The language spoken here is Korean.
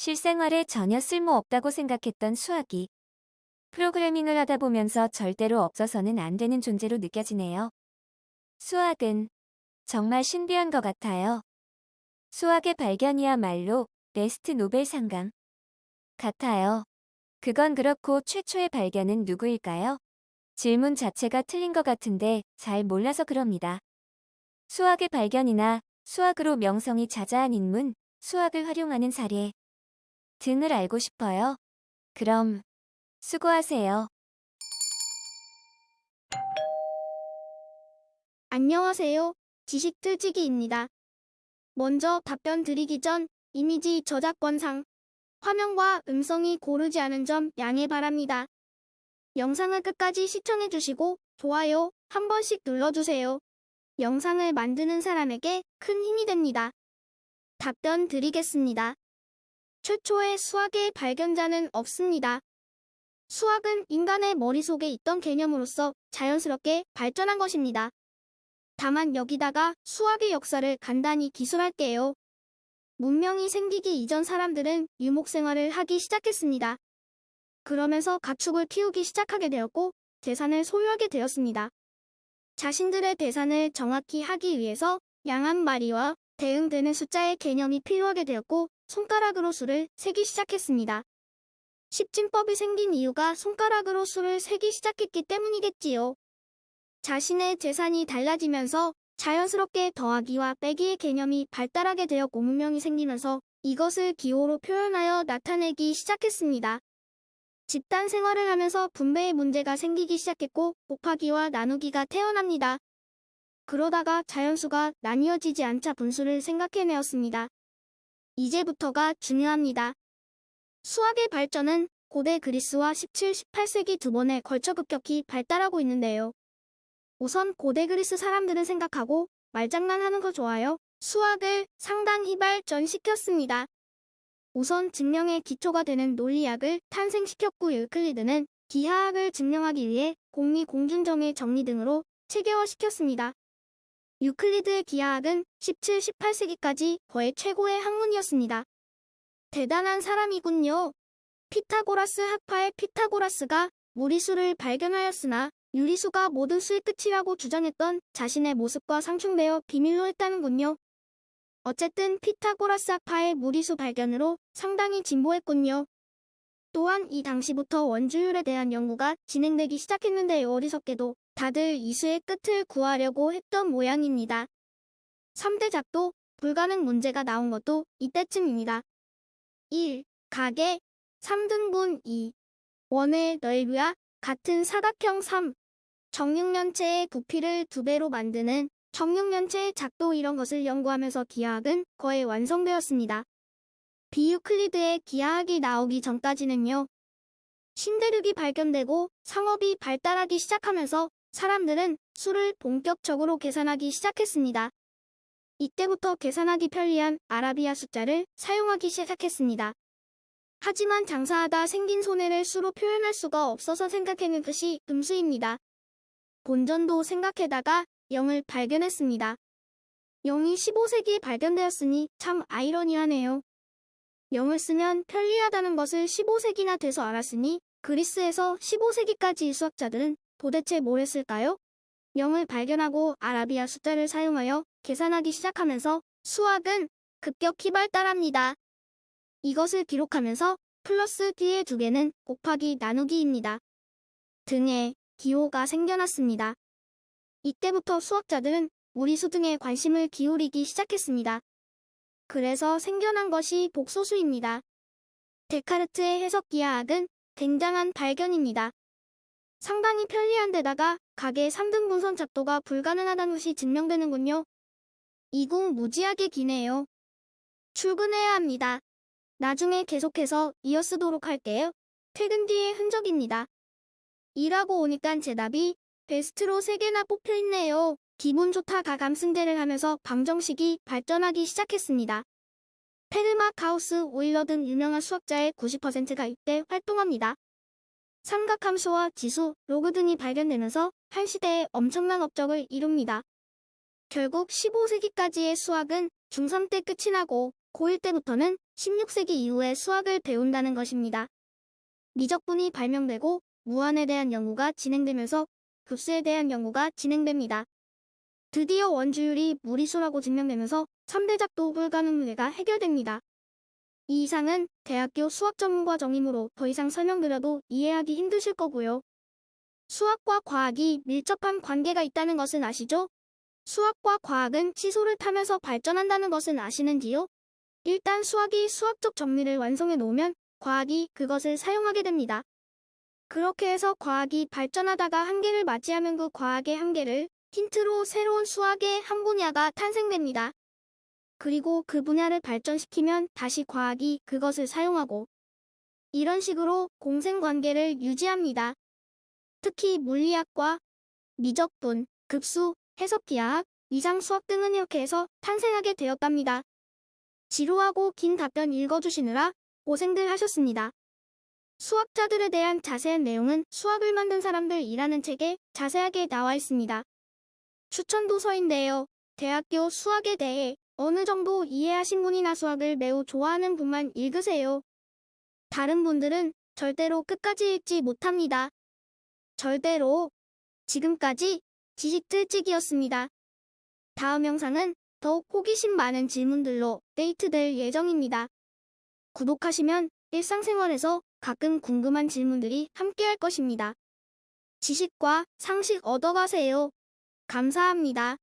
실생활에 전혀 쓸모없다고 생각했던 수학이 프로그래밍을 하다 보면서 절대로 없어서는 안 되는 존재로 느껴지네요. 수학은 정말 신비한 것 같아요. 수학의 발견이야말로 베스트 노벨 상감 같아요. 그건 그렇고 최초의 발견은 누구일까요? 질문 자체가 틀린 것 같은데 잘 몰라서 그럽니다. 수학의 발견이나 수학으로 명성이 자자한 인문, 수학을 활용하는 사례 등을 알고 싶어요. 그럼 수고하세요. 안녕하세요. 지식틀치기입니다. 먼저 답변 드리기 전 이미지 저작권상 화면과 음성이 고르지 않은 점 양해 바랍니다. 영상을 끝까지 시청해주시고 좋아요 한 번씩 눌러주세요. 영상을 만드는 사람에게 큰 힘이 됩니다. 답변 드리겠습니다. 최초의 수학의 발견자는 없습니다. 수학은 인간의 머릿속에 있던 개념으로서 자연스럽게 발전한 것입니다. 다만 여기다가 수학의 역사를 간단히 기술할게요. 문명이 생기기 이전 사람들은 유목 생활을 하기 시작했습니다. 그러면서 가축을 키우기 시작하게 되었고 재산을 소유하게 되었습니다. 자신들의 재산을 정확히 하기 위해서 양 한 마리와 대응되는 숫자의 개념이 필요하게 되었고 손가락으로 수를 세기 시작했습니다. 십진법이 생긴 이유가 손가락으로 수를 세기 시작했기 때문이겠지요. 자신의 재산이 달라지면서 자연스럽게 더하기와 빼기의 개념이 발달하게 되었고 문명이 생기면서 이것을 기호로 표현하여 나타내기 시작했습니다. 집단 생활을 하면서 분배의 문제가 생기기 시작했고 곱하기와 나누기가 태어납니다. 그러다가 자연수가 나뉘어지지 않자 분수를 생각해내었습니다. 이제부터가 중요합니다. 수학의 발전은 고대 그리스와 17, 18세기 두 번에 걸쳐 급격히 발달하고 있는데요. 우선 고대 그리스 사람들은 생각하고 말장난하는 거 좋아요. 수학을 상당히 발전시켰습니다. 우선 증명의 기초가 되는 논리학을 탄생시켰고 유클리드는 기하학을 증명하기 위해 공리 공준정의 정리 등으로 체계화시켰습니다. 유클리드의 기하학은 17, 18세기까지 거의 최고의 학문이었습니다. 대단한 사람이군요. 피타고라스 학파의 피타고라스가 무리수를 발견하였으나 유리수가 모든 수의 끝이라고 주장했던 자신의 모습과 상충되어 비밀로 했다는군요. 어쨌든 피타고라스 학파의 무리수 발견으로 상당히 진보했군요. 또한 이 당시부터 원주율에 대한 연구가 진행되기 시작했는데 어리석게도 다들 이수의 끝을 구하려고 했던 모양입니다. 3대 작도 불가능 문제가 나온 것도 이때쯤입니다. 1. 가계 3등분 2. 원의 넓이와 같은 사각형 3. 정육면체의 부피를 2배로 만드는 정육면체의 작도 이런 것을 연구하면서 기하학은 거의 완성되었습니다. 비유클리드의 기하학이 나오기 전까지는요. 신대륙이 발견되고 상업이 발달하기 시작하면서 사람들은 수를 본격적으로 계산하기 시작했습니다. 이때부터 계산하기 편리한 아라비아 숫자를 사용하기 시작했습니다. 하지만 장사하다 생긴 손해를 수로 표현할 수가 없어서 생각해낸 것이 금수입니다. 본전도 생각해다가 0을 발견했습니다. 0이 15세기에 발견되었으니 참 아이러니하네요. 0을 쓰면 편리하다는 것을 15세기나 돼서 알았으니 그리스에서 15세기까지 수학자들은 도대체 뭘 했을까요? 0을 발견하고 아라비아 숫자를 사용하여 계산하기 시작하면서 수학은 급격히 발달합니다. 이것을 기록하면서 플러스 뒤의 두 개는 곱하기 나누기입니다. 등의 기호가 생겨났습니다. 이때부터 수학자들은 무리수 등에 관심을 기울이기 시작했습니다. 그래서 생겨난 것이 복소수입니다. 데카르트의 해석 기하학은 굉장한 발견입니다. 상당히 편리한 데다가 가계 3등분선 작도가 불가능하다는 것이 증명되는군요. 이궁 무지하게 기네요. 출근해야 합니다. 나중에 계속해서 이어쓰도록 할게요. 퇴근 뒤의 흔적입니다. 일하고 오니깐 제 답이 베스트로 3개나 뽑혀있네요. 기분 좋다가 감승대를 하면서 방정식이 발전하기 시작했습니다. 페르마, 가우스, 오일러 등 유명한 수학자의 90%가 이때 활동합니다. 삼각함수와 지수, 로그 등이 발견되면서 한 시대에 엄청난 업적을 이룹니다. 결국 15세기까지의 수학은 중3 때 끝이 나고 고1 때부터는 16세기 이후에 수학을 배운다는 것입니다. 미적분이 발명되고 무한에 대한 연구가 진행되면서 급수에 대한 연구가 진행됩니다. 드디어 원주율이 무리수라고 증명되면서 3대작도 불가능 문제가 해결됩니다. 이 이상은 대학교 수학 전문과정이므로 더 이상 설명드려도 이해하기 힘드실 거고요. 수학과 과학이 밀접한 관계가 있다는 것은 아시죠? 수학과 과학은 시소를 타면서 발전한다는 것은 아시는지요? 일단 수학이 수학적 정리를 완성해 놓으면 과학이 그것을 사용하게 됩니다. 그렇게 해서 과학이 발전하다가 한계를 맞이하면 그 과학의 한계를 힌트로 새로운 수학의 한 분야가 탄생됩니다. 그리고 그 분야를 발전시키면 다시 과학이 그것을 사용하고 이런 식으로 공생관계를 유지합니다. 특히 물리학과 미적분, 급수, 해석기하학, 이상수학 등은 이렇게 해서 탄생하게 되었답니다. 지루하고 긴 답변 읽어주시느라 고생들 하셨습니다. 수학자들에 대한 자세한 내용은 수학을 만든 사람들이라는 책에 자세하게 나와 있습니다. 추천 도서인데요. 대학교 수학에 대해 어느 정도 이해하신 분이나 수학을 매우 좋아하는 분만 읽으세요. 다른 분들은 절대로 끝까지 읽지 못합니다. 절대로. 지금까지 지식틀찍이었습니다. 다음 영상은 더욱 호기심 많은 질문들로 업데이트될 예정입니다. 구독하시면 일상생활에서 가끔 궁금한 질문들이 함께할 것입니다. 지식과 상식 얻어가세요. 감사합니다.